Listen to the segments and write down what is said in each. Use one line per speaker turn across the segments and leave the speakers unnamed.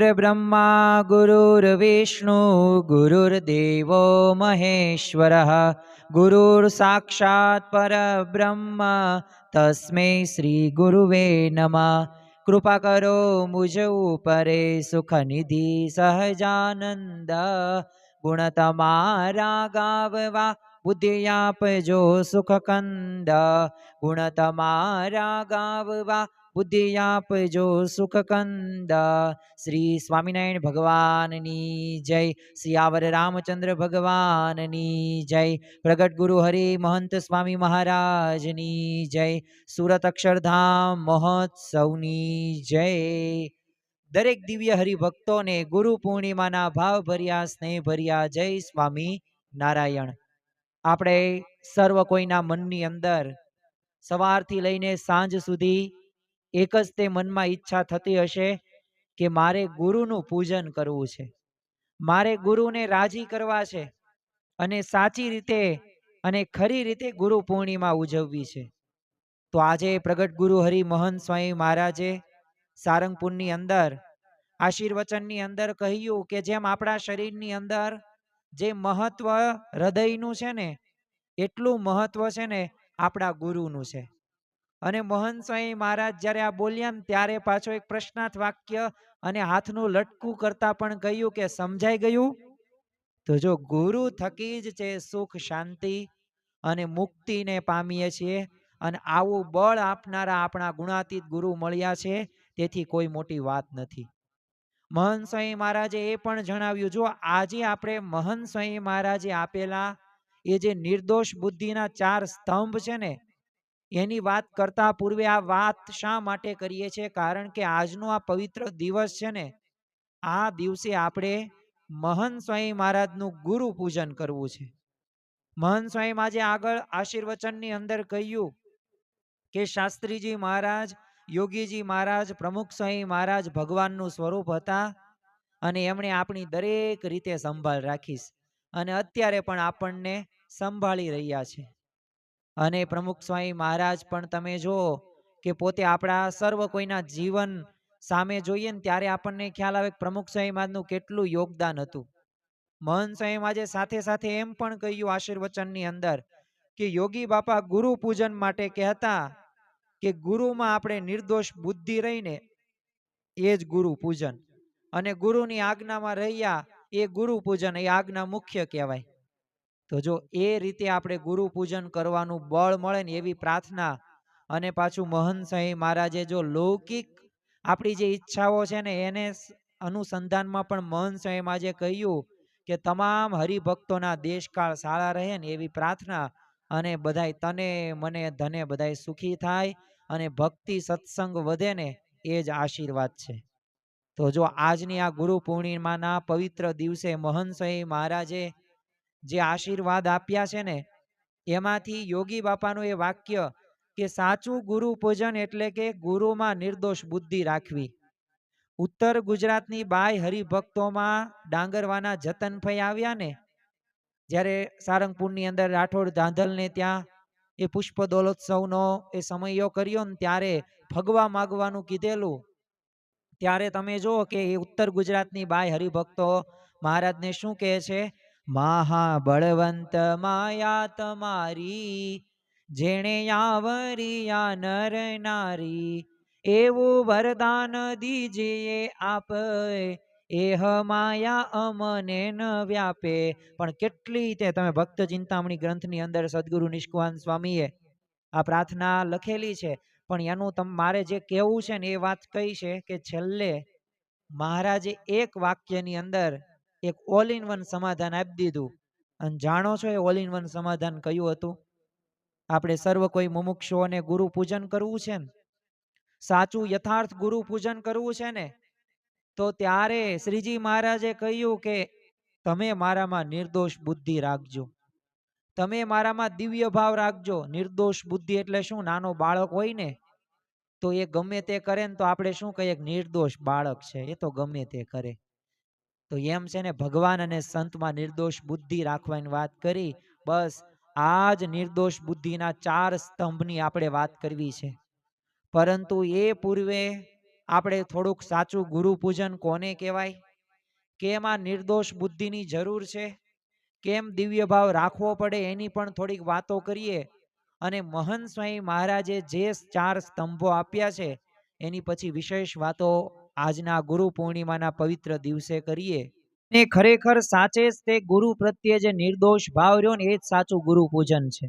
गुरुर्ब्रह्मा गुरुर्विष्णु गुरुर्देवो महेश्वरः गुरुर्साक्षात् परब्रह्म तस्मै श्री गुरुवे नमः। कृपा करो मुझ ऊपरे सुख निधि सहजानंद गुण तमारा गाववा बुद्धि आपजो सुख कंद गुण तमारा गाववा बुद्धि आपजो सुख कंद। श्री स्वामिनारायण भगवाननी जय। सियावर रामचंद्र भगवाननी जय। प्रगट गुरु हरि महंत स्वामी महाराजनी जय। सूरत अक्षरधाम महोत्सवनी जय। दरेक दिव्य हरिभक्तों ने गुरु पूर्णिमाना भाव भर्या स्नेह भर्या जय स्वामी नारायण। આપણે સર્વ કોઈના મનની અંદર સવારથી લઈને સાંજ સુધી એક જ તે મનમાં ઈચ્છા થતી હશે કે મારે ગુરુનું પૂજન કરવું છે, મારે ગુરુને રાજી કરવા છે અને સાચી રીતે અને ખરી રીતે ગુરુ પૂર્ણિમા ઉજવવી છે। તો આજે પ્રગટ ગુરુ હરિ મહંત સ્વામી મહારાજે સારંગપુરની અંદર આશીર્વચનની અંદર કહ્યું કે જેમ આપણા શરીરની અંદર જે મહત્વ હૃદયનું છે ને એટલું મહત્વ છે ને આપણા ગુરુનું છે। અને મહંત સ્વામી મહારાજ જ્યારે આ બોલ્યા ને ત્યારે પાછો એક પ્રશ્નાર્થ વાક્ય અને હાથનું લટકું કરતા પણ કહ્યું કે સમજાઈ ગયું? તો જો ગુરુ થકી જ છે સુખ શાંતિ અને મુક્તિને પામીએ છીએ અને આવું બળ આપનારા આપણા ગુણાતીત ગુરુ મળ્યા છે, તેથી કોઈ મોટી વાત નથી। મહંત સ્વામી મહારાજે એ પણ જણાવ્યું, જો આજે આપણે મહંત સ્વામી મહારાજે આપેલા એ જે નિર્દોષ બુદ્ધિના 4 સ્તંભ છે ને એની વાત કરતા પૂર્વે આ વાત શા માટે કરીએ છીએ? કારણ કે આજનો આ પવિત્ર દિવસ છે ને આ દિવસે આપણે મહંત સ્વામી મહારાજનું ગુરુ પૂજન કરવું છે। મહંત સ્વામી મહારાજે આગળ આશીર્વચનની અંદર કહ્યું કે શાસ્ત્રીજી મહારાજ, યોગીજી મહારાજ, પ્રમુખ સ્વામી મહારાજ ભગવાનનું સ્વરૂપ હતા અને એમણે આપણી દરેક રીતે સંભાળ રાખીશ અને અત્યારે પણ આપણને સંભાળી રહ્યા છે। અને પ્રમુખ સ્વામી મહારાજ પણ તમે જો કે પોતે આપણા સર્વ કોઈના જીવન સામે જોઈએ ને ત્યારે આપણને ખ્યાલ આવે કે પ્રમુખ સ્વામી મહારાજનું કેટલું યોગદાન હતું। મહંત સ્વામી મહારાજે સાથે સાથે એમ પણ કહ્યું આશીર્વચનની અંદર કે યોગી બાપા ગુરુ પૂજન માટે કહેતા કે ગુરુમાં આપણે નિર્દોષ બુદ્ધિ રહીને એ જ ગુરુ પૂજન અને ગુરુની આજ્ઞામાં રહ્યા એ ગુરુ પૂજન, એ આજ્ઞા મુખ્ય કહેવાય। તો જો એ રીતે આપણે ગુરુ પૂજન કરવાનું બળ મળે ને એવી પ્રાર્થના। અને પાછું મહંત સ્વામી મહારાજે જો લૌકિક આપણી જે ઈચ્છાઓ છે ને એને અનુસંધાનમાં પણ મહંત સ્વામી મહારાજે કહ્યું કે તમામ હરિભક્તોના દેશકાળ સારા રહે ને એવી પ્રાર્થના અને બધાય તને મને ધને બધાય સુખી થાય અને ભક્તિ સત્સંગ વધે ને એ જ આશીર્વાદ છે। તો જો આજની આ ગુરુ પૂર્ણિમાના પવિત્ર દિવસે મહંત સ્વામી મહારાજે જે આશીર્વાદ આપ્યા છે ને એમાંથી યોગી બાપાનું એ વાક્ય કે સાચું ગુરુ પૂજન એટલે કે ગુરુમાં નિર્દોષ બુદ્ધિ રાખવી। ઉત્તર ગુજરાતની બાય હરિભક્તોમાં ડાંગરવાના જતનભાઈ આવ્યા ને જ્યારે સારંગપુરની અંદર રાઠોડ ધાંધલને ત્યાં એ પુષ્પ દોલોત્સવનો એ સમયો કર્યો ને ત્યારે ભગવા માગવાનું કીધેલું, ત્યારે તમે જુઓ કે એ ઉત્તર ગુજરાતની બાય હરિભક્તો મહારાજને શું કહે છે? મહાબળવંત માયા તમારી જેણે આવરિયા નર નારી એવું વરદાન દીજીએ આપ એહ માયા અમને ન વ્યાપે। પણ કેટલી તે તમે ભક્ત ચિંતામણી ગ્રંથની અંદર સદગુરુ નિષ્કુળાનંદ સ્વામીએ આ પ્રાર્થના લખેલી છે, પણ એનું મારે જે કહેવું છે ને એ વાત કઈ છે કે છેલ્લે મહારાજે એક વાક્યની અંદર એક ઓલ ઇન વન સમાધાન આપી દીધું। અને જાણો છો એ ઓલ ઇન વન સમાધાન કયું હતું? આપણે સર્વ કોઈ મુમુક્ષુઓને ગુરુ પૂજન કરવું છે ને, સાચું યથાર્થ ગુરુ પૂજન કરવું છે ને, તો ત્યારે શ્રીજી મહારાજે કહ્યું કે તમે મારામાં નિર્દોષ બુદ્ધિ રાખજો, તમે મારામાં દિવ્ય ભાવ રાખજો। નિર્દોષ બુદ્ધિ એટલે શું? નાનો બાળક હોય ને તો એ ગમે તે કરે ને તો આપણે શું કહીએ? નિર્દોષ બાળક છે, એ તો ગમે તે કરે। તો એમ છે ને ભગવાન અને સંતમાં નિર્દોષ બુદ્ધિ રાખવાની વાત કરી। બસ આ જ નિર્દોષ બુદ્ધિના 4 સ્તંભની આપણે વાત કરવી છે। પરંતુ એ પૂર્વે આપણે થોડુંક સાચું ગુરુ પૂજન કોને કહેવાય, કેમ આ નિર્દોષ બુદ્ધિની જરૂર છે, કેમ દિવ્ય ભાવ રાખવો પડે, એની પણ થોડીક વાતો કરીએ. અને મહંત સ્વામી મહારાજે જે 4 સ્તંભો આપ્યા છે એની પછી વિશેષ વાતો આજના ગુરુ પૂર્ણિમાના પવિત્ર દિવસે કરીએ. ને ખરેખર સાચે જ તે ગુરુ પ્રત્યે જે નિર્દોષ ભાવ રહ્યો ને એ જ સાચું ગુરુ પૂજન છે.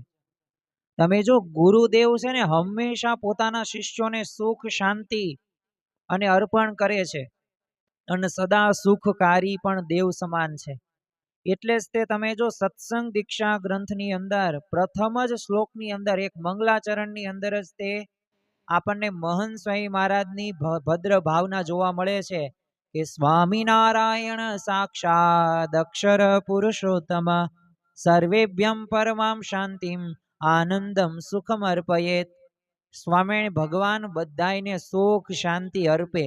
તમે જો ગુરુદેવ છે ને હંમેશા પોતાના શિષ્યોને સુખ શાંતિ અને અર્પણ કરે છે અને સદા સુખકારી પણ દેવ સમાન છે. એટલે જ તે તમે જો સત્સંગ દીક્ષા ગ્રંથની અંદર પ્રથમ જ શ્લોકની અંદર એક મંગલાચરણની અંદર જ તે આપણને મહંત સ્વામી મહારાજની ભદ્ર ભાવના જોવા મળે છે કે સ્વામિનારાયણ સાક્ષાત અક્ષર પુરુષોત્તમ સર્વેભ્યમ પરમામ શાંતિમ આનંદમ સુખમ અર્પયેત. સ્વામી ભગવાન બધાને સુખ શાંતિ અર્પે,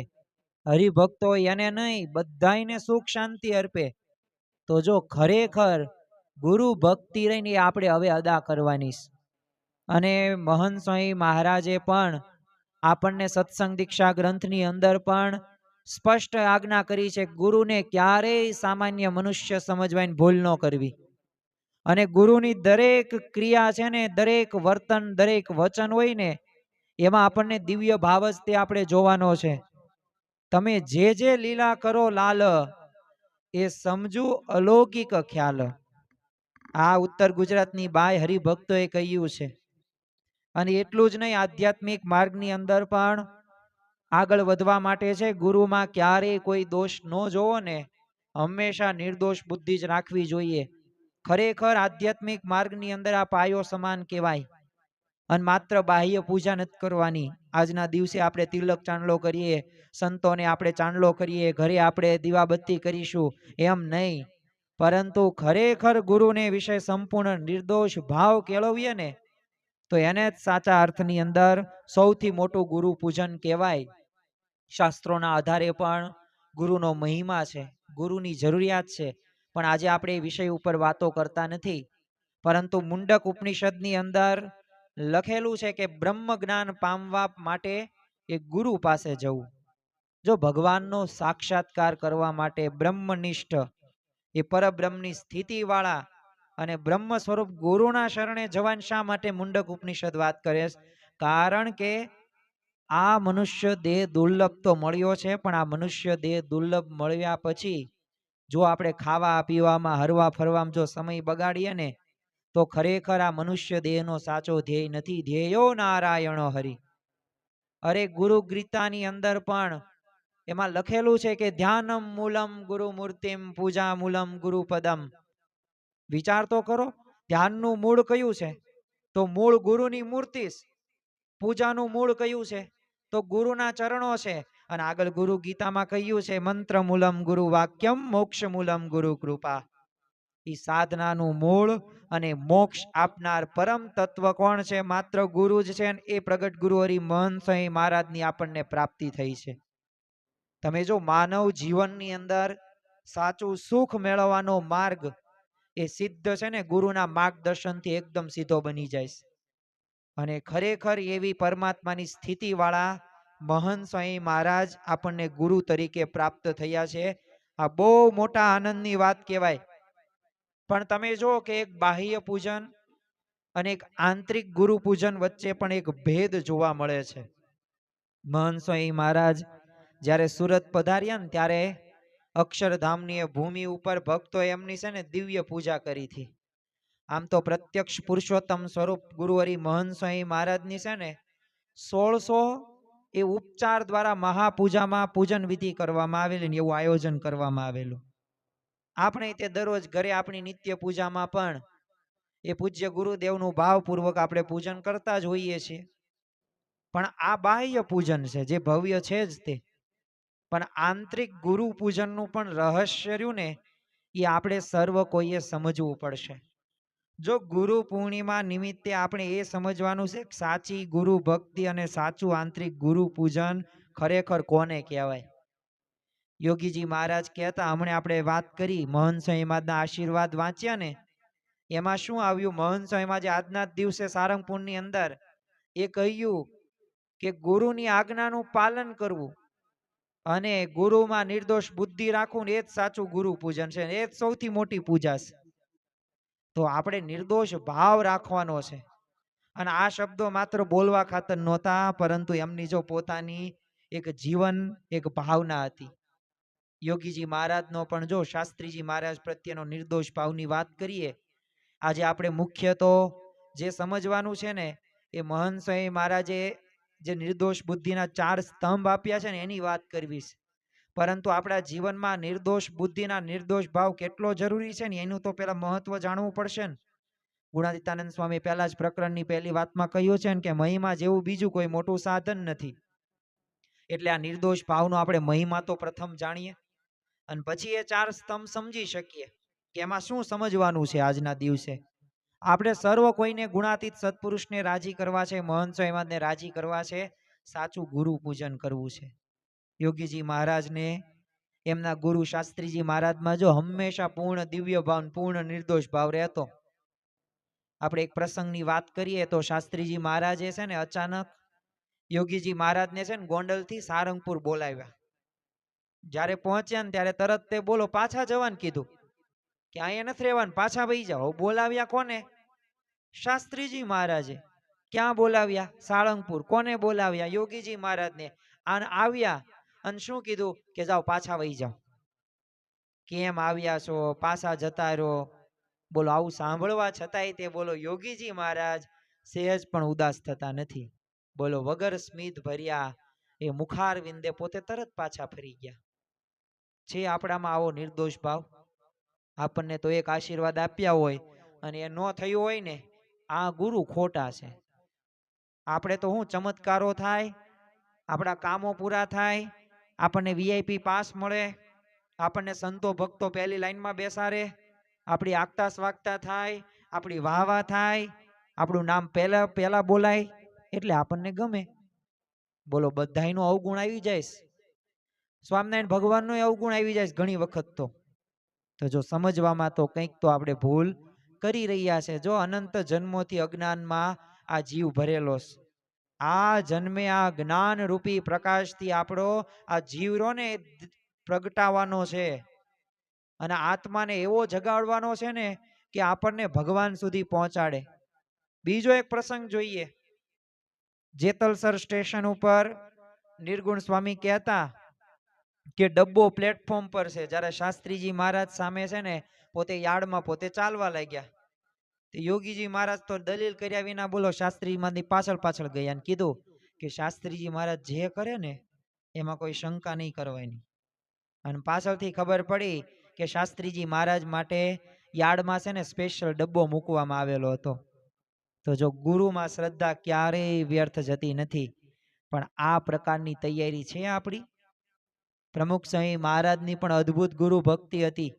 હરિભક્તો એને નહીં બધાને સુખ શાંતિ અર્પે. તો જો ખરેખર ગુરુ ભક્તિ રહીને આપણે હવે અદા કરવાની છે. અને મહંત સ્વામી મહારાજે પણ આપણને સત્સંગ દીક્ષા ગ્રંથની અંદર પણ સ્પષ્ટ આજ્ઞા કરી છે, ગુરુને ક્યારેય સામાન્ય મનુષ્ય સમજવાની ભૂલ ન કરવી. અને ગુરુની દરેક ક્રિયા છે ને, દરેક વર્તન, દરેક વચન હોય ને એમાં આપણને દિવ્ય ભાવ જ તે આપણે જોવાનો છે. તમે જે લીલા કરો લાલ, એ સમજુ અલૌકિક ખ્યાલ. આ ઉત્તર ગુજરાતની બાય હરિભક્તોએ કહ્યું છે. અને એટલું જ નહીં, આધ્યાત્મિક માર્ગની અંદર પણ આગળ વધવા માટે છે ગુરુમાં ક્યારેય કોઈ દોષ ન જોવો ને, હંમેશા નિર્દોષ બુદ્ધિ જ રાખવી જોઈએ. ખરેખર આધ્યાત્મિક માર્ગની અંદર આ પાયો સમાન કહેવાય. અને માત્ર બાહ્ય પૂજા નથી કરવાની. આજના દિવસે આપણે તિલક ચાંદલો કરીએ, સંતોને આપણે ચાંદલો કરીએ, ઘરે આપણે દીવાબત્તી કરીશું, એમ નહીં. પરંતુ ખરેખર ગુરુને વિશે સંપૂર્ણ નિર્દોષ ભાવ કેળવીએ ને તો એને જ સાચા અર્થની અંદર સૌથી મોટું ગુરુ પૂજન કહેવાય. શાસ્ત્રોના આધારે પણ ગુરુનો મહિમા છે, ગુરુની જરૂરિયાત છે. પણ આજે આપણે એ વિષય ઉપર વાતો કરતા નથી. પરંતુ મુંડક ઉપનિષદની અંદર લખેલું છે કે બ્રહ્મ જ્ઞાન પામવા માટે એ ગુરુ પાસે જવું. જો ભગવાનનો સાક્ષાત્કાર કરવા માટે બ્રહ્મનિષ્ઠ, એ પરબ્રહ્મની સ્થિતિ વાળા અને બ્રહ્મ સ્વરૂપ ગુરુના શરણે જવાન શા માટે મુંડક ઉપનિષદ વાત કરે છે? કારણ કે આ મનુષ્ય દેહ દુર્લભ તો મળ્યો છે, પણ આ મનુષ્ય દેહ દુર્લભ મળ્યા પછી જો આપણે ખાવા પીવામાં હરવા ફરવામાં જો સમય બગાડીએ ને તો ખરેખર આ મનુષ્ય દેહનો સાચો ધ્યેય નથી. ધ્યેયો નારાયણો હરિ. અરે ગુરુ ગીતાની અંદર પણ એમાં લખેલું છે કે ધ્યાનમ મૂલમ ગુરુ મૂર્તિમ પૂજા મૂલમ ગુરુ પદમ. વિચાર તો કરો, ધ્યાનનું મૂળ કયું છે? તો મૂળ ગુરુની મૂર્તિ. પૂજાનું મૂળ કયું છે? તો ગુરુના ચરણો છે. અને આગળ ગુરુ ગીતામાં કહ્યું છે મંત્ર મૂલમ ગુરુ વાક્યમ મોક્ષ મૂલમ ગુરુ કૃપા. એ સાધનાનું મૂળ અને મોક્ષ આપનાર પરમ તત્વ કોણ છે? માત્ર ગુરુ જ છે. એ પ્રગટ ગુરુ હરિ મહંત સ્વામી મહારાજની આપણને પ્રાપ્તિ થઈ છે. તમે જો માનવ જીવનની અંદર સાચું સુખ મેળવવાનો માર્ગ એ સિદ્ધ છે ને ગુરુના માર્ગદર્શનથી એકદમ સીધો બની જાય છે. અને ખરેખર એવી પરમાત્માની સ્થિતિ વાળા મહંત સ્વામી મહારાજ આપણને ગુરુ તરીકે પ્રાપ્ત થયા છે. આ બહુ મોટા આનંદની વાત કહેવાય. પણ તમે જો કે એક બાહ્ય પૂજન અને એક આંતરિક ગુરુ પૂજન વચ્ચે પણ એક ભેદ જોવા મળે છે. મહંત સ્વામી મહારાજ જ્યારે સુરત પધાર્યા ને ત્યારે અક્ષરધામની ભૂમિ ઉપર ભક્તો એમની છે ને દિવ્ય પૂજા કરી હતી. આમ તો પ્રત્યક્ષ પુરુષોત્તમ સ્વરૂપ ગુરુહરિ મહંત સ્વામી મહારાજની છે ને 1600 એ ઉપચાર દ્વારા મહાપૂજામાં પૂજન વિધિ કરવામાં આવેલી ને એવું આયોજન કરવામાં આવેલું. આપણે તે દરરોજ ઘરે આપણી નિત્ય પૂજામાં પણ એ પૂજ્ય ગુરુદેવનું ભાવપૂર્વક આપણે પૂજન કરતા જ હોઈએ છીએ. પણ આ બાહ્ય પૂજન છે જે ભવ્ય છે જ તે. પણ આંતરિક ગુરુ પૂજનનું પણ રહસ્ય રહ્યું ને એ આપણે સર્વ કોઈએ સમજવું પડશે. જો ગુરુ પૂર્ણિમા નિમિત્તે આપણે એ સમજવાનું છે કે સાચી ગુરુ ભક્તિ અને સાચું આંતરિક ગુરુ પૂજન ખરેખર કોને કહેવાય. યોગીજી મહારાજ કહેતા, હમણાં આપણે વાત કરી મહંત સ્વામી મહારાજના આશીર્વાદ વાંચ્યા ને, એમાં શું આવ્યું? મહંત સ્વામી મહારાજ આજના દિવસે સારંગપુરની અંદર એ કહ્યું કે ગુરુની આજ્ઞાનું પાલન કરવું. અને ગુરુમાં નિર્દોષ બુદ્ધિ રાખવું ને એ જ સાચું ગુરુ પૂજન છે, એ જ સૌથી મોટી પૂજા છે. તો આપણે નિર્દોષ ભાવ રાખવાનો છે. અને આ શબ્દો માત્ર બોલવા ખાતર નહોતા, પરંતુ એમની જો પોતાની એક જીવન એક ભાવના હતી. યોગીજી મહારાજનો પણ જો શાસ્ત્રીજી મહારાજ પ્રત્યેનો નિર્દોષ ભાવની વાત કરીએ, આજે આપણે મુખ્ય તો જે સમજવાનું છે ને એ મહંત સ્વામી મહારાજે જે નિર્દોષ બુદ્ધિના 4 સ્તંભ આપ્યા છે ને એની વાત કરવી છે. પરંતુ આપણા જીવનમાં નિર્દોષ બુદ્ધિના નિર્દોષ ભાવ કેટલો જરૂરી છે ને એનું તો પેલા મહત્વ જાણવું પડશે ને. ગુણાતીતાનંદ સ્વામી પહેલા જ પ્રકરણની પહેલી વાતમાં કહ્યું છે ને કે મહિમા જેવું બીજું કોઈ મોટું સાધન નથી. એટલે આ નિર્દોષ ભાવનો આપણે મહિમા તો પ્રથમ જાણીએ અને પછી એ 4 સ્તંભ સમજી શકીએ કે એમાં શું સમજવાનું છે. આજના દિવસે આપણે સર્વ કોઈને ગુણાતીત સત્પુરુષને રાજી કરવા છે, મહંત સ્વામીને રાજી કરવા છે, સાચું ગુરુ પૂજન કરવું છે. યોગીજી મહારાજને એમના ગુરુ શાસ્ત્રીજી મહારાજમાં જો હંમેશા પૂર્ણ દિવ્ય ભાવ, પૂર્ણ નિર્દોષ ભાવ રહેતો. આપણે એક પ્રસંગની વાત કરીએ તો શાસ્ત્રીજી મહારાજે છે ને અચાનક યોગીજી મહારાજને છે ને ગોંડલથી સારંગપુર બોલાવ્યા. જ્યારે પહોંચ્યા ને ત્યારે તરત તે બોલો પાછા જવાનું કીધું કે અહીંયા નથી રહેવાનું, પાછા વહી જાઓ. બોલાવ્યા કોને? શાસ્ત્રીજી મહારાજે. ક્યાં બોલાવ્યા? સાળંગપુર. કોને બોલાવ્યા? યોગીજી મહારાજને. અને આવ્યા અને શું કીધું કે જાઓ પાછા વહી જાઓ. કેમ આવ્યા છો, પાછા જતા રહો. બોલો આવું સાંભળવા છતાંય તે બોલો યોગીજી મહારાજ સહેજ પણ ઉદાસ થતા નથી. બોલો વગર સ્મિત ભર્યા એ મુખાર વિંદે પોતે તરત પાછા ફરી ગયા. છે આપણામાં આવો નિર્દોષ ભાવ? આપણને તો એક આશીર્વાદ આપ્યા હોય અને એ ન થયું હોય ને આ ગુરુ ખોટા છે. આપણે તો શું ચમત્કારો થાય, આપણા કામો પૂરા થાય, આપણને વીઆઈપી પાસ મળે, આપણને સંતો ભક્તો પહેલી લાઈનમાં બેસાડે, આપણી આગતા સ્વાગતા થાય, આપણી વાહ થાય, આપણું નામ પહેલા બોલાય એટલે આપણને ગમે. બોલો બધાયનો અવગુણ આવી જાય. સ્વામિનારાયણ ભગવાનનો અવગુણ આવી જાય ઘણી વખત. તો જો સમજવામાં તો કંઈક તો આપણે ભૂલ કરી રહ્યા છે. જો અનંત જન્મોથી અજ્ઞાનમાં આ જીવ ભરેલો છે. આ જન્મે આ જ્ઞાન રૂપી પ્રકાશથી આપણો આ જીવરો ને પ્રગટાવવાનો છે અને આત્માને એવો જગાડવાનો છે ને કે આપણને ભગવાન સુધી પહોંચાડે. બીજો એક પ્રસંગ જોઈએ. જેતલસર સ્ટેશન ઉપર નિર્ગુણ સ્વામી કહેતા કે ડબ્બો પ્લેટફોર્મ પર છે. જ્યારે શાસ્ત્રીજી મહારાજ સામે છે ને પોતે યાર્ડમાં પોતે ચાલવા લાગ્યા. યોગીજી મહારાજ તો દલીલ કર્યા વિના બોલો શાસ્ત્રીમાંથી પાછળ ગયા અને કીધું કે શાસ્ત્રીજી મહારાજ જે કરે ને એમાં કોઈ શંકા નહીં કરવાની. અને પાછળથી ખબર પડી કે શાસ્ત્રીજી મહારાજ માટે યાર્ડમાં છે ને સ્પેશિયલ ડબ્બો મૂકવામાં આવેલો હતો. તો જો ગુરુમાં શ્રદ્ધા ક્યારેય વ્યર્થ જતી નથી. પણ આ પ્રકારની તૈયારી છે આપણી. પ્રમુખ સ્વામી મહારાજની પણ અદ્ભુત ગુરુ ભક્તિ હતી.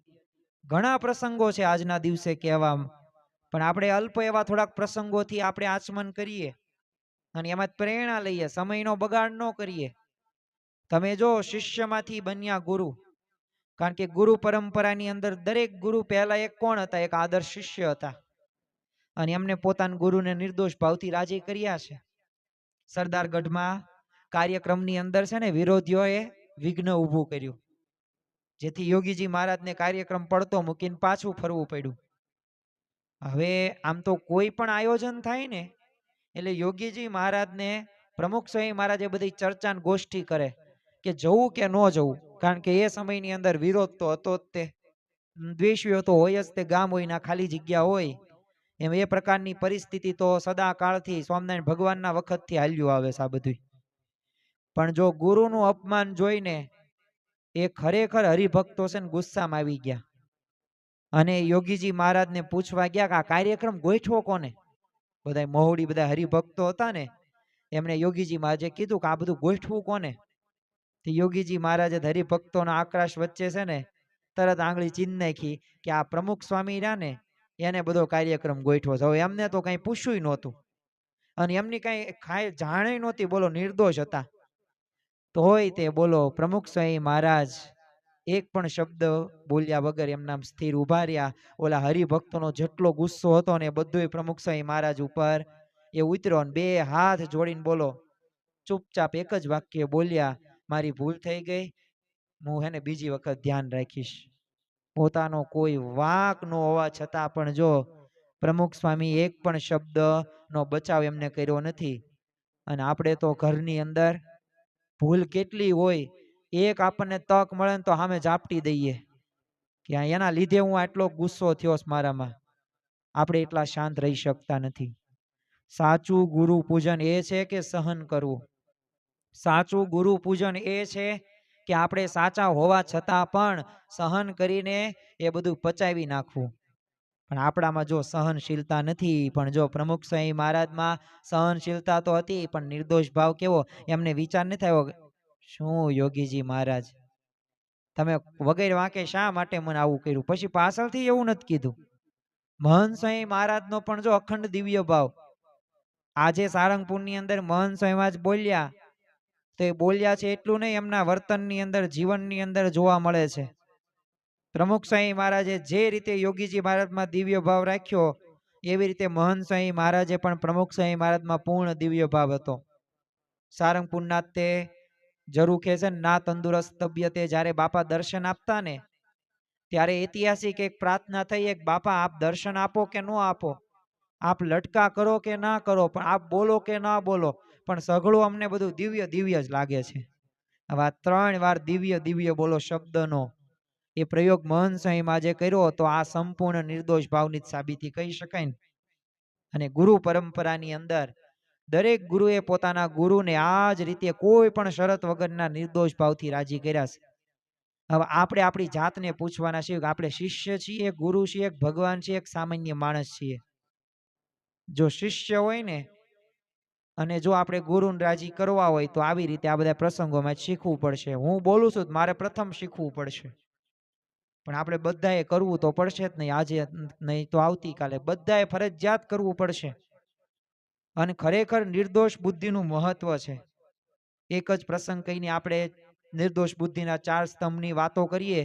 ઘણા પ્રસંગો છે આજના દિવસે કહેવા, પણ આપણે અલ્પ એવા થોડાક પ્રસંગોથી આપણે આચમન કરીએ અને એમાં પ્રેરણા લઈએ, સમયનો બગાડ ન કરીએ. તમે જો શિષ્યમાંથી બન્યા ગુરુ, કારણ કે ગુરુ પરંપરાની અંદર દરેક ગુરુ પહેલા એક કોણ હતા? એક આદર્શ શિષ્ય હતા અને એમને પોતાના ગુરુને નિર્દોષ ભાવથી રાજી કર્યા છે. સરદારગઢમાં કાર્યક્રમની અંદર છે ને વિરોધીઓએ વિઘ્ન ઊભું કર્યું, જેથી યોગીજી મહારાજને કાર્યક્રમ પડતો મૂકીને પાછું ફરવું પડ્યું. હવે આમ તો કોઈ પણ આયોજન થાય ને એટલે યોગીજી મહારાજને પ્રમુખ સ્વામી મહારાજ એ બધી ચર્ચા ગોષ્ઠી કરે કે જવું કે ન જવું, કારણ કે એ સમયની અંદર વિરોધ તો હતો જ. તે દ્વેષીઓ તો હોય જ. તે ગામ હોય ના ખાલી જગ્યા હોય એમ એ પ્રકારની પરિસ્થિતિ તો સદા કાળથી સ્વામિનારાયણ ભગવાનના વખતથી હાલ્યું આવે છે આ બધું. પણ જો ગુરુનું અપમાન જોઈને એ ખરેખર હરિભક્તો છે ને ગુસ્સામાં આવી ગયા અને યોગીજી મહારાજને પૂછવા ગયા કે આ કાર્યક્રમ ગોઠવો કોને? બધા મહોડી બધા હરિભક્તો હતા ને એમણે યોગીજી મહારાજે કીધું કે આ બધું ગોઠવું કોને? યોગીજી મહારાજે હરિભક્તોના આક્રોશ વચ્ચે છે ને તરત આંગળી ચીન નાખી કે આ પ્રમુખ સ્વામી રહ્યા ને એને બધો કાર્યક્રમ ગોઠવો છે. હવે એમને તો કઈ પૂછ્યું નહોતું અને એમની કઈ જાણે નહોતી. બોલો નિર્દોષ હતા. તોય તે બોલો પ્રમુખ સ્વામી મહારાજ એક પણ શબ્દ બોલ્યા વગર એમના સ્થિર ઉભા રહ્યા. ઓલા હરિભક્તોનો જેટલો ગુસ્સો હતો ને બધું પ્રમુખ સ્વામી મહારાજ ઉપર એ ઉતર્યો. બે હાથ જોડીને બોલો ચૂપચાપ એક જ વાક્ય બોલ્યા, મારી ભૂલ થઈ ગઈ, હું હેને બીજી વખત ધ્યાન રાખીશ. પોતાનો કોઈ વાંક ન હોવા છતાં પણ જો પ્રમુખ સ્વામી એક પણ શબ્દનો બચાવ એમને કર્યો નથી. અને આપણે તો ઘરની અંદર ભૂલ કેટલી હોય, એક આપણને તક મળે ને તો સામે ઝાપટી દઈએ કે એના લીધે હું આટલો ગુસ્સો થયો મારામાં. આપણે એટલા શાંત રહી શકતા નથી. સાચું ગુરુ પૂજન એ છે કે સહન કરવું. સાચું ગુરુ પૂજન એ છે કે આપણે સાચા હોવા છતાં પણ સહન કરીને એ બધું પચાવી નાખવું. પણ આપણામાં જો સહનશીલતા નથી. પણ જો પ્રમુખ સ્વામી મહારાજમાં સહનશીલતા તો હતી, પણ નિર્દોષ ભાવ કેવો, એમને વિચાર નથી આવ્યો શું યોગીજી મહારાજ તમે વગેરે વાંકે શા માટે મને આવું કર્યું. પછી પાછળથી એવું નથી કીધું. મહંત સ્વામી મહારાજનો પણ જો અખંડ દિવ્ય ભાવ. આજે સારંગપુરની અંદર મહંત સ્વામી મહારાજ બોલ્યા તો એ બોલ્યા છે એટલું નહીં, એમના વર્તનની અંદર, જીવનની અંદર જોવા મળે છે. પ્રમુખ સ્વામી મહારાજે જે રીતે યોગીજી મહારાજમાં દિવ્ય ભાવ રાખ્યો, એવી રીતે મહંત સ્વામી મહારાજે પણ પ્રમુખ સ્વામી મહારાજમાં પૂર્ણ દિવ્ય ભાવ હતો. સારંગપુરના તે જરૂખે છે ના તંદુરસ્ત તબિયતે જ્યારે બાપા દર્શન આપતા ને, ત્યારે ઐતિહાસિક એક પ્રાર્થના થઈ, એક બાપા આપ દર્શન આપો કે ન આપો, આપ લટકા કરો કે ના કરો, પણ આપ બોલો કે ના બોલો, પણ સઘળું અમને બધું દિવ્ય દિવ્ય જ લાગે છે. હવે 3 વાર દિવ્ય દિવ્ય બોલો શબ્દનો એ પ્રયોગ મહંત સ્વામીમાં જે કર્યો તો આ સંપૂર્ણ નિર્દોષ ભાવની સાબિતી કહી શકાય ને. અને ગુરુ પરંપરાની અંદર દરેક ગુરુએ પોતાના ગુરુને આ જ રીતે કોઈ પણ શરત વગરના નિર્દોષ ભાવથી રાજી કર્યા છે. હવે આપણે આપણી જાતને પૂછવાના છીએ કે આપણે શિષ્ય છીએ, ગુરુ છીએ, ભગવાન છીએ, એક સામાન્ય માણસ છીએ. જો શિષ્ય હોય ને અને જો આપણે ગુરુને રાજી કરવા હોય તો આવી રીતે આ બધા પ્રસંગોમાં શીખવું પડશે. હું બોલું છું મારે પ્રથમ શીખવું પડશે, પણ આપણે બધાએ કરવું તો પડશે જ નહીં. આજે નહીં તો આવતીકાલે બધાએ ફરજિયાત કરવું પડશે. અને ખરેખર નિર્દોષ બુદ્ધિનું મહત્વ છે. એક જ પ્રસંગ કહીને આપણે નિર્દોષ બુદ્ધિના 4 સ્તંભની વાતો કરીએ.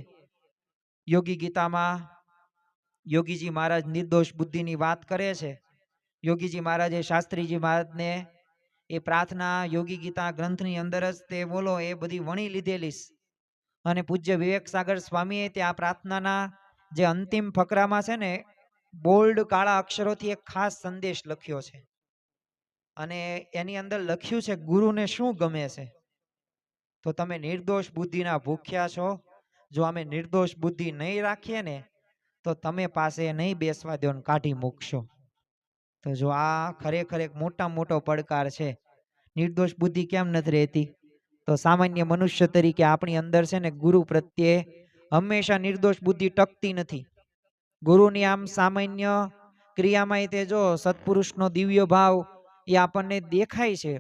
યોગી ગીતામાં યોગીજી મહારાજ નિર્દોષ બુદ્ધિની વાત કરે છે. યોગીજી મહારાજે શાસ્ત્રીજી મહારાજને એ પ્રાર્થના યોગી ગીતા ગ્રંથની અંદર જ તે બોલો એ બધી વણી લીધેલી. અને પૂજ્ય વિવેક સાગર સ્વામીએ તે આ પ્રાર્થનાના જે અંતિમ ફકરામાં છે ને, બોલ્ડ કાળા અક્ષરોથી એક ખાસ સંદેશ લખ્યો છે. અને એની અંદર લખ્યું છે ગુરુને શું ગમે છે. તો તમે નિર્દોષ બુદ્ધિના ભૂખ્યા છો. જો અમે નિર્દોષ બુદ્ધિ નહીં રાખીએ ને તો તમે પાસે નહીં બેસવા દો, કાઢી મૂકશો. તો જો આ ખરેખર એક મોટો પડકાર છે. નિર્દોષ બુદ્ધિ કેમ નથી રહેતી? તો સામાન્ય મનુષ્ય તરીકે આપણી અંદર છે ને ગુરુ પ્રત્યે હંમેશા નિર્દોષ બુદ્ધિ ટકતી નથી. ગુરુની આમ સામાન્ય ક્રિયામાં તે જો સત્પુરુષનો દિવ્ય ભાવ એ આપણને દેખાય છે,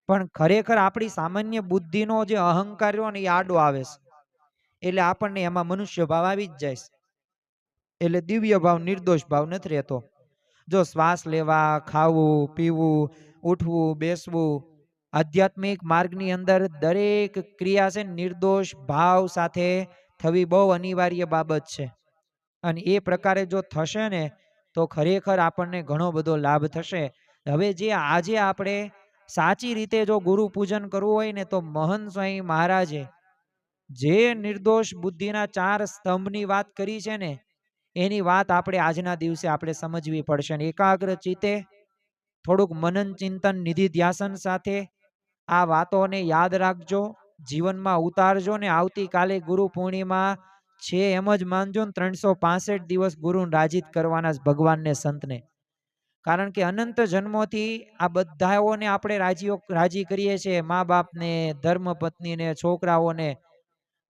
પણ ખરેખર આપણી સામાન્ય બુદ્ધિનો જે અહંકાર ને એ આડો આવે છે. એટલે આપણને એમાં મનુષ્ય ભાવ આવી જ જાય છે. એટલે દિવ્ય ભાવ, નિર્દોષ ભાવ નથી રહેતો. જો શ્વાસ લેવા, ખાવું, પીવું, ઉઠવું, બેસવું, આધ્યાત્મિક માર્ગની અંદર દરેક ક્રિયા છે નિર્દોષ ભાવ સાથે થવી બહુ અનિવાર્ય બાબત છે. અને એ પ્રકારે જો થશે ને તો ખરેખર આપણને ઘણો બધો લાભ થશે. હવે જે આજે આપણે સાચી રીતે જો ગુરુ પૂજન કરવું હોય ને તો મહંત સ્વામી મહારાજે જે નિર્દોષ બુદ્ધિના 4 સ્તંભની વાત કરી છે ને, એની વાત આપણે આજના દિવસે આપણે સમજવી પડશે. ને એકાગ્ર ચિત્તે થોડુંક મનન ચિંતન નિધિ ધ્યાસન સાથે આ વાતોને યાદ રાખજો, જીવનમાં ઉતારજો. ને આવતીકાલે ગુરુ પૂર્ણિમા છે એમ જ માનજો ને 365 દિવસ ગુરુને રાજીત કરવાના ભગવાનને, સંતને. કારણ કે અનંત જન્મોથી આ બધાઓને આપણે રાજી કરીએ છીએ, મા બાપને, ધર્મ પત્નીને, છોકરાઓને,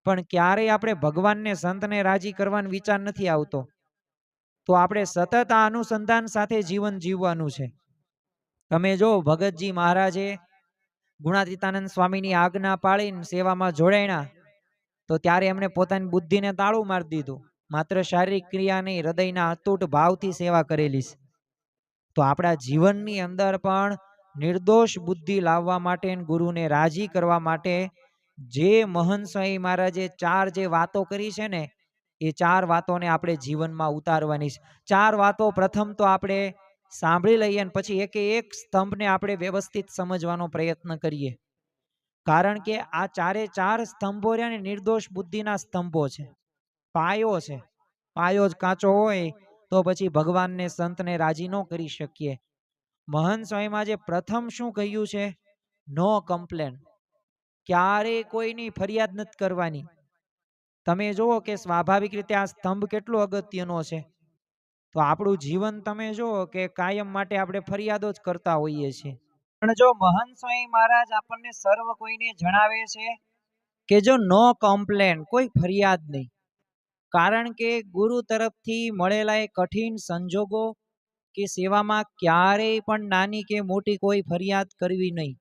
પણ ક્યારેય આપણે ભગવાનને, સંતને રાજી કરવાનો વિચાર નથી આવતો. તો આપણે સતત આ અનુસંધાન સાથે જીવન જીવવાનું છે. તમે જો ભગતજી મહારાજે ગુણાતીતાનંદ સ્વામીની આજ્ઞા પાળીને સેવામાં જોડાયા તો ત્યારે એમણે પોતાની બુદ્ધિને તાળું મારી દીધું. માત્ર શારીરિક ક્રિયા નહીં, હૃદયના અતૂટ ભાવથી સેવા કરેલી. તો આપણા જીવનની અંદર પણ નિર્દોષ બુદ્ધિ લાવવા માટે, ગુરુને રાજી કરવા માટે જે મહંત સ્વામી મહારાજે 4 જે વાતો કરી છે ને, એ 4 વાતોને આપણે જીવનમાં ઉતારવાની છે. 4 વાતો પ્રથમ તો આપણે સાંભળી લઈએ અને પછી એક સ્તંભને આપણે વ્યવસ્થિત સમજવાનો પ્રયત્ન કરીએ. કારણ કે આ ચારે ચાર સ્તંભો રહ્યા ને નિર્દોષ બુદ્ધિના સ્તંભો છે, પાયો છે. પાયો જ કાચો હોય તો પછી ભગવાનને સંતને રાજી ન કરી શકીએ. મહંત સ્વામીમાં જે પ્રથમ શું કહ્યું છે, નો કમ્પ્લેન. ક્યારેય કોઈની ફરિયાદ નથી કરવાની. તમે જુઓ કે સ્વાભાવિક રીતે આ સ્તંભ કેટલો અગત્યનો છે. તો આપણું જીવન તમે જુઓ કે કાયમ માટે આપણે ફરિયાદો જ કરતા હોઈએ છીએ. પણ જો મહંત સ્વામી મહારાજ આપણને સર્વ કોઈને જણાવે છે કે જો નો કમ્પ્લેન, કોઈ ફરિયાદ નહીં. કારણ કે ગુરુ તરફથી મળેલા એ કઠિન સંજોગો કે સેવામાં ક્યારેય પણ નાની કે મોટી કોઈ ફરિયાદ કરવી નહીં.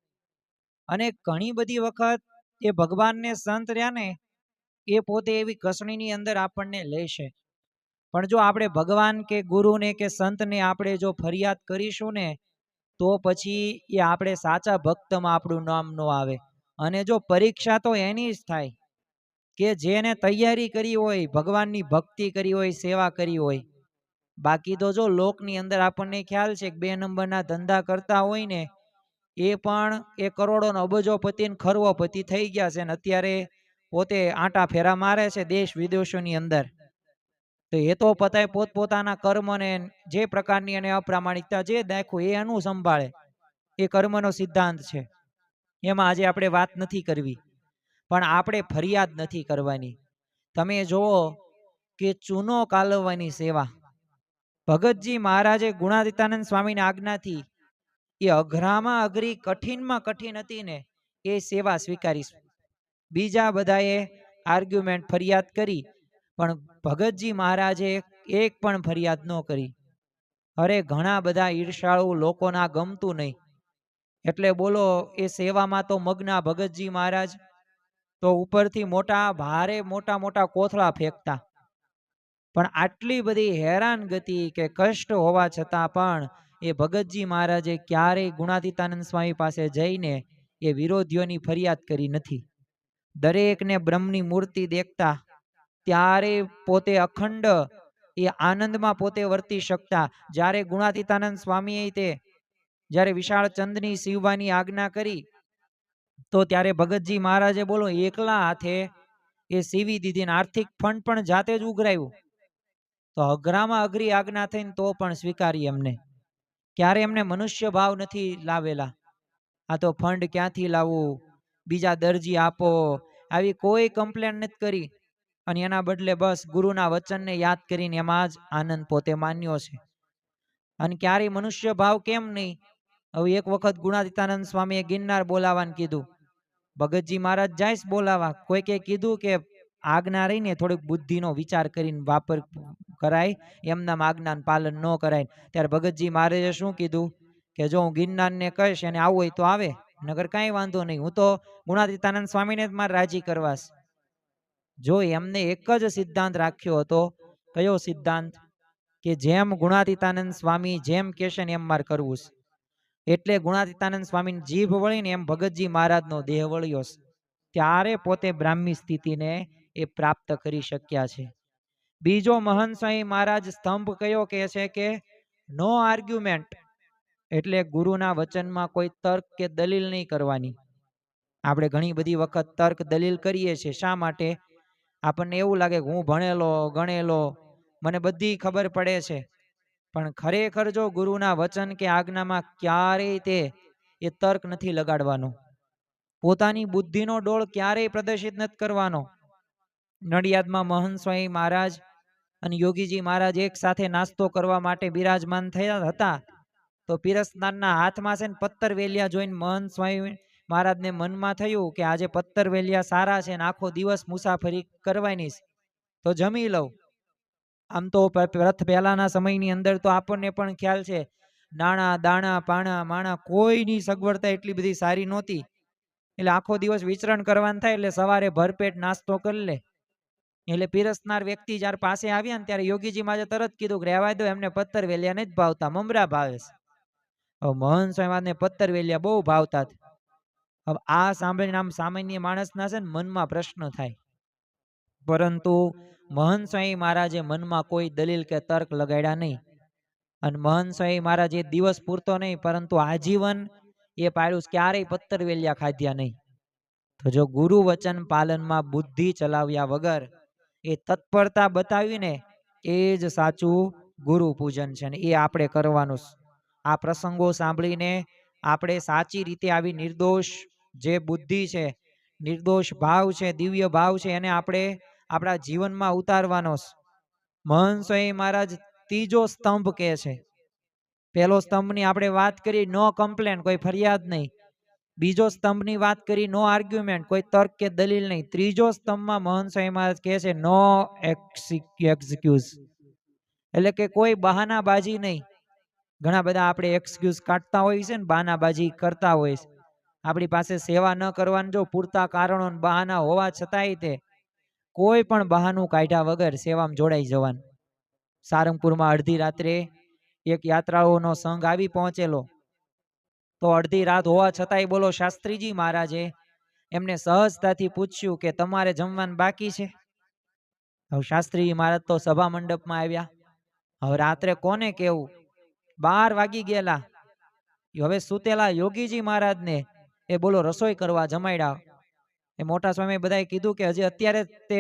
અને ઘણી બધી વખત એ ભગવાનને સંત રહ્યા ને એ પોતે એવી કસણીની અંદર આપણને લેશે. પણ જો આપણે ભગવાન કે ગુરુને કે સંતને આપણે જો ફરિયાદ કરીશું ને તો પછી એ આપણે સાચા ભક્તમાં આપણું નામ ન આવે. અને જો પરીક્ષા તો એની જ થાય કે જેને તૈયારી કરી હોય, ભગવાનની ભક્તિ કરી હોય, સેવા કરી હોય. બાકી તો જો લોકની અંદર આપણને ખ્યાલ છે કે 2 નંબરના ધંધા કરતા હોય ને એ પણ એ કરોડોનો અબજોપતિ ને ખરવોપતિ થઈ ગયા છે ને અત્યારે પોતે આંટા ફેરા મારે છે દેશ વિદેશોની અંદર. તો એ તો પતાય પોતપોતાના કર્મને જે પ્રકારની અને અપ્રામાણિકતા જે દાખ્યું એ એનું સંભાળે, એ કર્મનો સિદ્ધાંત છે. એમાં આજે આપણે વાત નથી કરવી, પણ આપણે ફરિયાદ નથી કરવાની. તમે જુઓ કે ચૂનો કાલવવાની સેવા, ભગતજી મહારાજે ગુણાતીતાનંદ સ્વામીની આજ્ઞાથી એ અઘરામાં અઘરી કઠિનમાં કઠિન હતી ને એ સેવા સ્વીકારી. બીજા બધાએ આર્ગ્યુમેન્ટ ફરિયાદ કરી પણ ભગતજી મહારાજે એક પણ ફરિયાદ ન કરી. અરે ઘણા બધા ઈર્ષાળુ લોકોના ગમતું નહીં એટલે બોલો એ સેવામાં તો મગ્ના ભગતજી મહારાજ તો ઉપરથી ભારે મોટા મોટા કોથળા ફેંકતા. પણ આટલી બધી હેરાનગતિ કે કષ્ટ હોવા છતાં પણ એ ભગતજી મહારાજે ક્યારેય ગુણાતીતાનંદ સ્વામી પાસે જઈને એ વિરોધીઓની ફરિયાદ કરી નથી. દરેકને બ્રહ્મની મૂર્તિ દેખતા ત્યારે પોતે અખંડ એ આનંદમાં પોતે વર્તી શકતા. જ્યારે ગુણાતીતાનંદ સ્વામીએ જ્યારે વિશાળ ચંદની સીવવાની આજ્ઞા કરી તો ત્યારે ભગતજી મહારાજે બોલો એકલા હાથે એ સીવી દીધી ને આર્થિક ફંડ પણ જાતે જ ઉઘરાયું. તો અઘરામાં અઘરી આજ્ઞા થઈને તો પણ સ્વીકારી એમને. ક્યારે એમને મનુષ્ય ભાવ નથી લાવેલા. આ તો ફંડ ક્યાંથી લાવવું, બીજા દરજી આપો, આવી કોઈ કમ્પ્લેન નથી કરી. અને એના બદલે બસ ગુરુના વચનને યાદ કરીને એમાં જ આનંદ પોતે માન્યો છે. અને ક્યારેય મનુષ્ય ભાવ કેમ નહીં. હવે એક વખત ગુણાતીતાનંદ સ્વામીએ ગિરનાર બોલાવવાનું કીધું. ભગતજી મહારાજ જાય બોલાવા. કોઈકે કીધું કે આજ્ઞા રહીને થોડીક બુદ્ધિનો વિચાર કરીને વાપર કરાય, એમના આજ્ઞાનું પાલન ન કરાય. ત્યારે ભગતજી મહારાજે શું કીધું કે જો હું ગિરનારને કહીશ એને આવવું હોય તો આવે, નગર કાંઈ વાંધો નહીં, હું તો ગુણાતીતાનંદ સ્વામીને જ મારે રાજી કરવાશ. જો એમને એક જ સિદ્ધાંત રાખ્યો હતો. કયો સિદ્ધાંત? કે જેમ ગુણાતીતાનંદ સ્વામી જેમ કહેશે ને એમ મારે કરવું છે. એટલે ગુણાતીતાનંદ સ્વામીની જીભ વળીને એમ ભગતજી મહારાજનો દેહ વળ્યો. ત્યારે પોતે બ્રાહ્મી સ્થિતિને એ પ્રાપ્ત કરી શક્યા છે. બીજો મહંત સ્વામી મહારાજ સ્તંભ કયો કહે છે કે નો આર્ગ્યુમેન્ટ, એટલે ગુરુના વચનમાં કોઈ તર્ક કે દલીલ નહીં કરવાની. આપણે ઘણી બધી વખત તર્ક દલીલ કરીએ છીએ. શા માટે? આપણને એવું લાગે કે હું ભણેલો ગણેલો, મને બધી ખબર પડે છે. પણ ખરેખર જો ગુરુના વચન કે આજ્ઞામાં ક્યારેય એ તર્ક નથી લગાડવાનો. પોતાની બુદ્ધિનો ડોળ ક્યારેય પ્રદર્શિત નથી કરવાનો. નડિયાદમાં મહંત સ્વામી મહારાજ અને યોગીજી મહારાજ એક સાથે નાસ્તો કરવા માટે બિરાજમાન થયા હતા. તો પીરસનારના હાથમાં છે ને પત્તર વેલિયા જોઈને મહંત સ્વામી મહારાજને મનમાં થયું કે આજે પત્તર વેલિયા સારા છે ને આખો દિવસ મુસાફરી કરવાની તો જમી લઉં. આમ તો પહેલાના સમયની અંદર તો આપણને પણ ખ્યાલ છે નાણા દાણા પાણા માણા કોઈની સગવડતા એટલી બધી સારી નહોતી. એટલે આખો દિવસ વિચરણ કરવાનું થાય એટલે સવારે ભરપેટ નાસ્તો કરી લે. એટલે પીરસનાર વ્યક્તિ જયારે પાસે આવ્યા ને ત્યારે યોગીજી માજે તરત કીધું કે રહેવા દો, એમને પત્તર વેલિયા નથી ભાવતા, મમરા ભાવે છે. હવે મહંત સ્વામીને પત્તર વેલિયા બહુ ભાવતા. હવે આ સાંભળીને આમ સામાન્ય માણસના છે ને મનમાં પ્રશ્ન થાય. પરંતુ મહંત સ્વામી મહારાજે મનમાં કોઈ દલીલ કે તર્ક લગાડ્યા નહીં. અને મહંત સ્વામી મહારાજ એ દિવસ પૂરતો નહીં પરંતુ આજીવન એ પાડ્યું, ક્યારેય પત્તર વેલિયા ખાધ્યા નહીં. તો જો ગુરુ વચન પાલનમાં બુદ્ધિ ચલાવ્યા વગર એ તત્પરતા બતાવીને એ જ સાચું ગુરુ પૂજન છે ને એ આપણે કરવાનું છે. આ પ્રસંગો સાંભળીને આપણે સાચી રીતે આવી નિર્દોષ જે બુદ્ધિ છે, નિર્દોષ ભાવ છે, દિવ્ય ભાવ છે, એને આપણે આપણા જીવનમાં ઉતારવાનો છે. મહંત સ્વામી મહારાજ ત્રીજો સ્તંભ કહે છે. પહેલો સ્તંભની આપણે વાત કરી, નો કમ્પ્લેન, કોઈ ફરિયાદ નહીં. બીજો સ્તંભની વાત કરી, નો આર્ગ્યુમેન્ટ, કોઈ તર્ક કે દલીલ નહીં. ત્રીજો સ્તંભમાં મહંત સ્વામી મહારાજ કહે છે નો એક્સક્યુઝ, એટલે કે કોઈ બહાનાબાજી નહીં. ઘણા બધા આપણે એક્સક્યુઝ કાઢતા હોઈએ છે ને, બહાનાબાજી કરતા હોય છે. આપણી પાસે સેવા ન કરવાનું જો પૂરતા કારણો બહાના હોવા છતાંય તે કોઈ પણ બહાનું કાઢ્યા વગર સેવામાં જોડાઈ જવાનું. સારંગપુરમાં અડધી રાત્રે એક યાત્રાળુઓનો સંઘ આવી પહોંચેલો. તો અડધી રાત હોવા છતાંય બોલો શાસ્ત્રીજી મહારાજે એમને સહજતાથી પૂછ્યું કે તમારે જમવાનું બાકી છે? હવે શાસ્ત્રીજી મહારાજ તો સભા મંડપમાં આવ્યા. હવે રાત્રે કોને કેવું, 12 વાગી ગયેલા. હવે સુતેલા યોગીજી મહારાજને એ બોલો રસોઈ કરવા જમાડ્યા. એ મોટા સ્વામી બધાએ કીધું કે હજી અત્યારે તે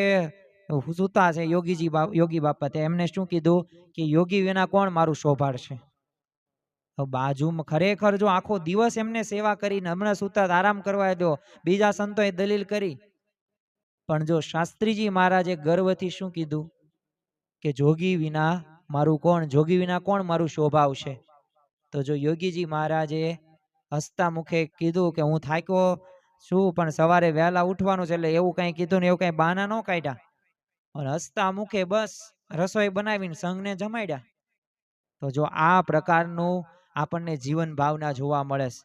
સૂતા છે યોગી બાપા. તે એમને શું કીધું કે યોગી વિના કોણ મારું શોભાડશે? બાજુમાં ખરેખર જો આખો દિવસ એમને સેવા કરીને હમણાં સૂતા આરામ કરવા દો, બીજા સંતોએ દલીલ કરી. પણ જો શાસ્ત્રીજી મહારાજે ગર્વથી શું કીધું કે જોગી વિના મારું કોણ, જોગી વિના કોણ મારું શોભાવશે? તો જો યોગીજી મહારાજે હસતા મુખે કીધું કે હું થાક્યો છું પણ સવારે વહેલા ઉઠવાનું છે, એટલે એવું કઈ કીધું ને એવું કઈ બહાના ન કાઢ્યા. અને હસતા મુખે બસ રસોઈ બનાવીને સંઘને જમાડ્યા. તો જો આ પ્રકારનું આપણને જીવન ભાવના જોવા મળે છે.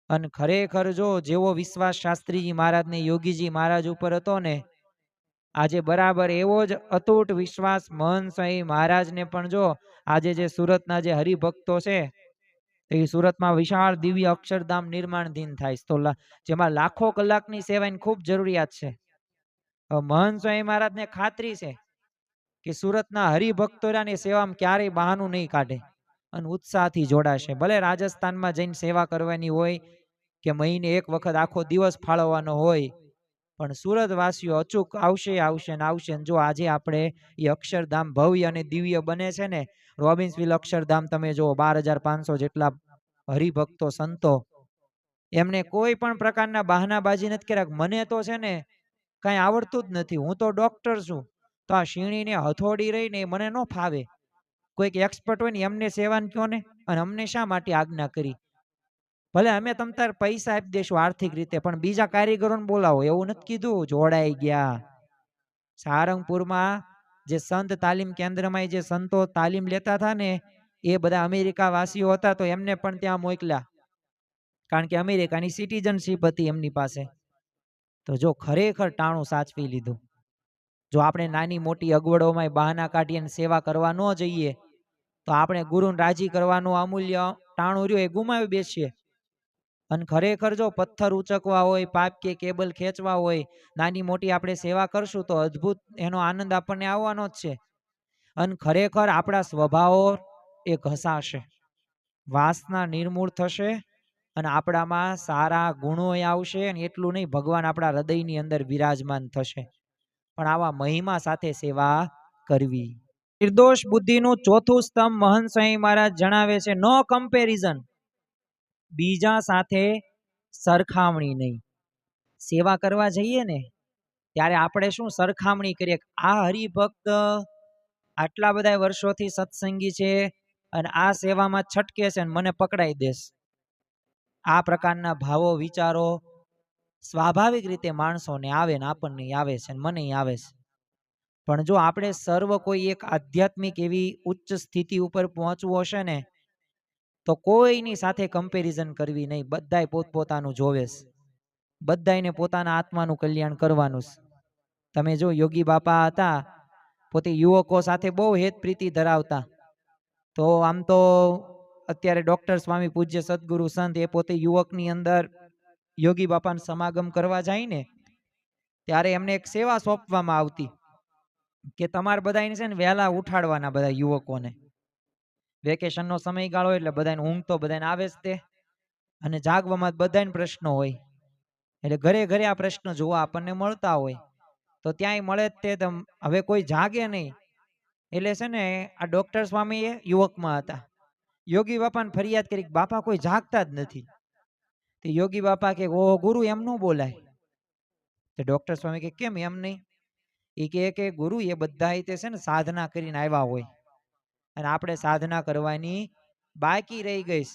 અને ખરેખર જો જેવો વિશ્વાસ શાસ્ત્રીજી મહારાજને યોગીજી મહારાજ ઉપર હતો ને, આજે બરાબર એવો જ અતૂટ વિશ્વાસ મહંત સ્વામી મહારાજને પણ જો આજે જે સુરતના જે હરિભક્તો છે, એ સુરતમાં વિશાળ દિવ્ય અક્ષરધામ નિર્માણ દિન થાય તો જેમાં લાખો કલાકની સેવાની ખૂબ જરૂરિયાત છે. મહંત સ્વામી મહારાજને ખાતરી છે કે સુરતના હરિભક્તોની સેવામાં ક્યારેય બહાનું નહીં કાઢે અને ઉત્સાહથી જોડાશે. ભલે રાજસ્થાનમાં જઈને સેવા કરવાની હોય કે મહિને એક વખત આખો દિવસ ફાળવવાનો હોય, પણ સુરત વાસીઓ અચૂક આવશે ને આવશે. જો આજે આપણે એ અક્ષરધામ ભવ્ય અને દિવ્ય બને છે ને, રોબિન્સવિલ અક્ષરધામ તમે જો 12,500 જેટલા હરિભક્તો સંતો, એમને કોઈ પણ પ્રકારના બહાનાબાજી નથી કર્યા. મને તો છે ને કઈ આવડતું જ નથી, હું તો ડોક્ટર છું, તો આ શીણીને હથોડી રહીને મને ન ફાવે. કોઈક એક્સપર્ટ હોય ને એમને સેવાન કયો ને, અને અમને શા માટે આજ્ઞા કરી? ભલે અમે તમ તાર પૈસા આપી દેશું આર્થિક રીતે, પણ બીજા કારીગરોને બોલાવો, એવું નથી કીધું. જોડાઈ ગયા. સારંગપુરમાં જે સંત તાલીમ કેન્દ્રમાં જે સંતો તાલીમ લેતા હતા ને, એ બધા અમેરિકા વાસીઓ હતા, તો એમને પણ ત્યાં મોકલ્યા, કારણ કે અમેરિકાની સિટીઝનશીપ હતી એમની પાસે. તો જો ખરેખર ટાણું સાચવી લીધું. જો આપણે નાની મોટી અગવડોમાં બહાના કાઢીને સેવા કરવા ન જઈએ, તો આપણે ગુરુને રાજી કરવાનું અમૂલ્ય ટાણું રહ્યું એ ગુમાવી બેસીએ. અને ખરેખર જો પથ્થર ઉચકવા હોય, પાઇપ કે કેબલ ખેંચવા હોય, નાની મોટી આપણે સેવા કરશું તો અદ્ભુત એનો આનંદ આપણને આવવાનો જ છે. અને ખરેખર આપણા સ્વભાવો એ ઘસાશે, વાસના નિર્મૂળ થશે, અને આપણામાં સારા ગુણો આવશે. અને એટલું નહીં, ભગવાન આપણા હૃદયની અંદર વિરાજમાન થશે. પણ આવા મહિમા સાથે સેવા કરવી. નિર્દોષ બુદ્ધિનું ચોથું સ્તંભ મહંત સ્વામી મહારાજ જણાવે છે, નો કમ્પેરિઝન, બીજા સાથે સરખામણી નહીં. સેવા કરવા જઈએ ને ત્યારે આપણે શું સરખામણી કરીએ, આ હરિભક્ત આટલા બધા વર્ષોથી સત્સંગી છે અને આ સેવામાં છટકે છે અને મને પકડાઈ દેશ. આ પ્રકારના ભાવો વિચારો સ્વાભાવિક રીતે માણસોને આવે ને આપણને આવે છે, મને આવે છે. પણ જો આપણે સર્વ કોઈ એક આધ્યાત્મિક એવી ઉચ્ચ સ્થિતિ ઉપર પહોંચવું હશે ને, તો કોઈની સાથે કમ્પેરિઝન કરવી નહીં. બધાય પોતપોતાનું જોવે છે, બધાને પોતાના આત્માનું કલ્યાણ કરવાનું છે. તમે જો યોગી બાપા હતા, પોતે યુવકો સાથે બહુ હેત પ્રીતિ ધરાવતા. તો આમ તો અત્યારે ડોક્ટર સ્વામી પૂજ્ય સદગુરુ સંત એ પોતે યુવકની અંદર યોગી બાપાનો સમાગમ કરવા જાય ને, ત્યારે એમને એક સેવા સોંપવામાં આવતી કે તમારે બધાને છે ને વહેલા ઉઠાડવાના, બધા યુવકોને. વેકેશનનો સમયગાળો એટલે બધાને ઊંઘ તો બધાને આવે જ તે, અને જાગવામાં બધાને પ્રશ્નો હોય. એટલે ઘરે ઘરે આ પ્રશ્ન જોવા આપણને મળતા હોય, તો ત્યાંય મળે જ તે હવે કોઈ જાગે નહીં. એટલે છે ને આ ડોક્ટર સ્વામી એ યુવકમાં હતા. યોગી બાપાને ફરિયાદ કરી કે બાપા કોઈ જાગતા જ નથી. તો યોગી બાપા કે ઓહો ગુરુ એમ ન બોલાય. તો ડોક્ટર સ્વામી કે કેમ એમ નહીં? એ કે ગુરુ એ બધા તે છે ને સાધના કરીને આવ્યા હોય અને આપણે સાધના કરવાની બાકી રહી ગઈ,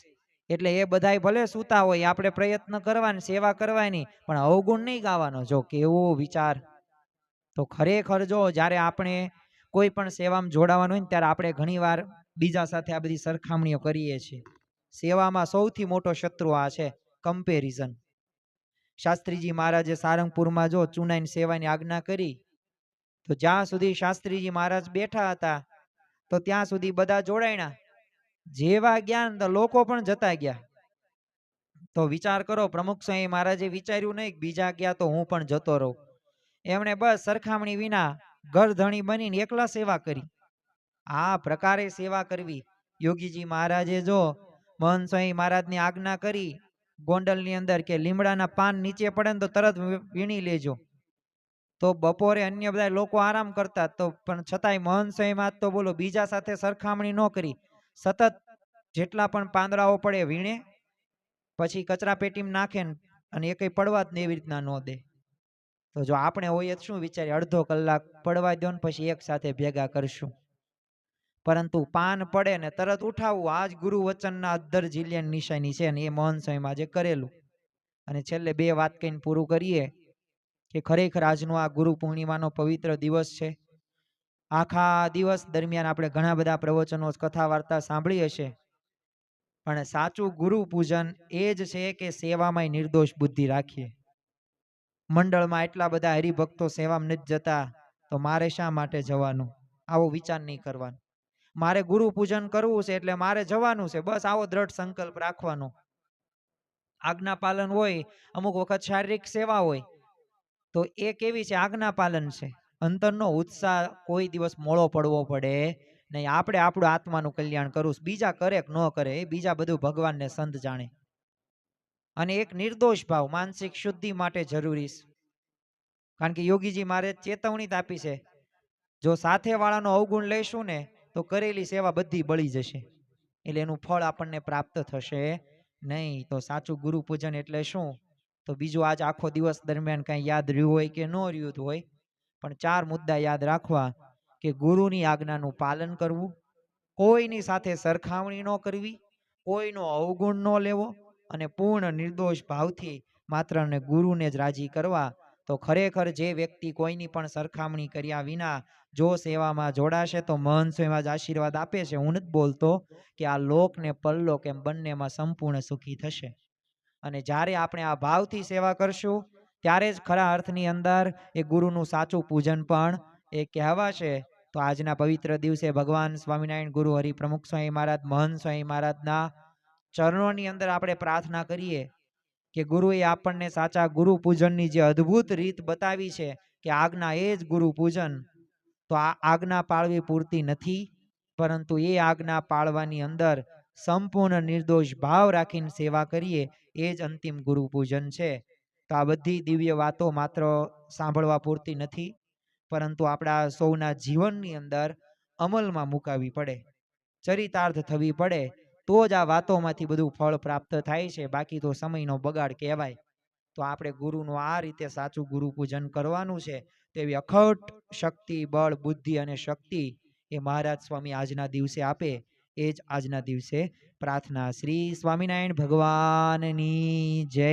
એટલે એ બધાય ભલે સૂતા હોય, આપણે પ્રયત્ન કરવાની, સેવા કરવાની, પણ અવગુણ નહીં ગાવાનો. જો કેવો વિચાર! તો ખરેખર જો જ્યારે આપણે કોઈ પણ સેવામાં જોડાવાનું હોય ને ત્યારે આપણે ઘણીવાર બીજા સાથે આ બધી સરખામણીઓ કરીએ છીએ. સેવામાં સૌથી મોટો શત્રુ આ છે, કમ્પેરિઝન. શાસ્ત્રીજી મહારાજે સારંગપુરમાં જો ચુનાઈને સેવાની આજ્ઞા કરી, તો જ્યાં સુધી શાસ્ત્રીજી મહારાજ બેઠા હતા તો ત્યાં સુધી બધા જોડાયણા. જેવા જ્ઞાન તો લોકો પણ જતા ગયા. તો વિચાર કરો, પ્રમુખ સ્વામી મહારાજે વિચાર્યું નહીં બીજા ગયા તો હું પણ જતો રહું. એમણે બસ સરખામણી વિના ઘરધણી બનીને એકલા સેવા કરી. આ પ્રકારે સેવા કરવી. યોગીજી મહારાજે જો મહંત સ્વામી મહારાજની આજ્ઞા કરી ગોંડલની અંદર કે લીમડાના પાન નીચે પડે ને તો તરત વીણી લેજો. તો બપોરે અન્ય બધા લોકો આરામ કરતા, તો પણ છતાંય મહંત સ્વામી મહારાજ તો બોલો બીજા સાથે સરખામણી ન કરી, સતત જેટલા પણ પાંદડાઓ પડે વીણે, પછી કચરા પેટીમાં નાખે અને એ કઈ પડવા જ ને એવી રીતના ન દે. તો જો આપણે હોઈએ શું વિચારીએ, અડધો કલાક પડવા દો ને પછી એક સાથે ભેગા કરશું. પરંતુ પાન પડે ને તરત ઉઠાવવું, આ જ ગુરુ વચનના અદ્ધર જીલ્યાની નિશાની છે, અને એ મહંત સ્વામીમાં જે કરેલું. અને છેલ્લે બે વાત કહીને પૂરું કરીએ કે ખરેખર આજનો આ ગુરુ પૂર્ણિમાનો પવિત્ર દિવસ છે. આખા દિવસ દરમિયાન આપણે ઘણા બધા પ્રવચનો, કથા વાર્તા સાંભળી હશે, પણ સાચું ગુરુ પૂજન એ જ છે કે સેવામાં નિર્દોષ બુદ્ધિ રાખીએ. મંડળમાં એટલા બધા હરિભક્તો સેવામાં નથી જતા, તો મારે શા માટે જવાનું? આવો વિચાર નહીં કરવાનો. મારે ગુરુ પૂજન કરવું છે એટલે મારે જવાનું છે, બસ આવો દ્રઢ સંકલ્પ રાખવાનો. આજ્ઞા પાલન હોય, અમુક વખત શારીરિક સેવા હોય, તો એ કેવી છે? આજ્ઞા પાલન છે. અંતરનો ઉત્સાહ કોઈ દિવસ મોળો પડવો પડે નહીં. આપણે આપણું આત્માનું કલ્યાણ કરવું, બીજા કરે કે ન કરે એ બીજા બધું ભગવાનને સંત જાણે. અને એક નિર્દોષ ભાવ માનસિક શુદ્ધિ માટે જરૂરી છે. કારણ કે યોગીજી મારે ચેતવણી આપી છે, જો સાથે વાળાનો અવગુણ લઈશું ને તો કરેલી સેવા બધી બળી જશે, એટલે એનું ફળ આપણને પ્રાપ્ત થશે નહીં. તો સાચું ગુરુ પૂજન એટલે શું? તો બીજું આજ આખો દિવસ દરમિયાન કાંઈ યાદ રહ્યું હોય કે ન રહ્યું હોય, પણ 4 મુદ્દા યાદ રાખવા કે ગુરુની આજ્ઞાનું પાલન કરવું, કોઈની સાથે સરખામણી ન કરવી, કોઈનો અવગુણ ન લેવો, અને પૂર્ણ નિર્દોષ ભાવથી માત્ર ને ગુરુને જ રાજી કરવા. તો ખરેખર જે વ્યક્તિ કોઈની પણ સરખામણી કર્યા વિના જો સેવામાં જોડાશે તો મહંત સ્વામી જ આશીર્વાદ આપે છે. હું નથી બોલતો કે આ લોક ને પરલોક એમ બંનેમાં સંપૂર્ણ સુખી થશે. અને જ્યારે આપણે આ ભાવથી સેવા કરશું ત્યારે જ ખરા અર્થની અંદર એ ગુરુનું સાચું પૂજન પણ એ કહેવાશે. તો આજના પવિત્ર દિવસે ભગવાન સ્વામિનારાયણ ગુરુ હરિ પ્રમુખ સ્વામી મહારાજ, મહંત સ્વામી મહારાજના ચરણોની અંદર આપણે પ્રાર્થના કરીએ કે ગુરુએ આપણને સાચા ગુરુ પૂજનની જે અદ્ભુત રીત બતાવી છે કે આજ્ઞા એ જ ગુરુ પૂજન. તો આ આજ્ઞા પાળવી પૂરતી નથી, પરંતુ એ આજ્ઞા પાળવાની અંદર સંપૂર્ણ નિર્દોષ ભાવ રાખીને સેવા કરીએ એ જ અંતિમ ગુરુ પૂજન છે. તો આ બધી દિવ્ય વાતો માત્ર સાંભળવા પૂરતી નથી, પરંતુ આપણા સૌના જીવનની અંદર અમલમાં મુકાવી પડે, ચરિતાર્થ થવી પડે, તો જ આ વાતોમાંથી બધું ફળ પ્રાપ્ત થાય છે. બાકી તો સમયનો બગાડ કહેવાય. તો આપણે ગુરુનું આ રીતે સાચું ગુરુ પૂજન કરવાનું છે. તેવી અખોટ શક્તિ, બળ, બુદ્ધિ અને શક્તિ એ મહારાજ સ્વામી આજના દિવસે આપે, એ જ આજના દિવસે પ્રાર્થના. શ્રી સ્વામિનારાયણ ભગવાનની જય.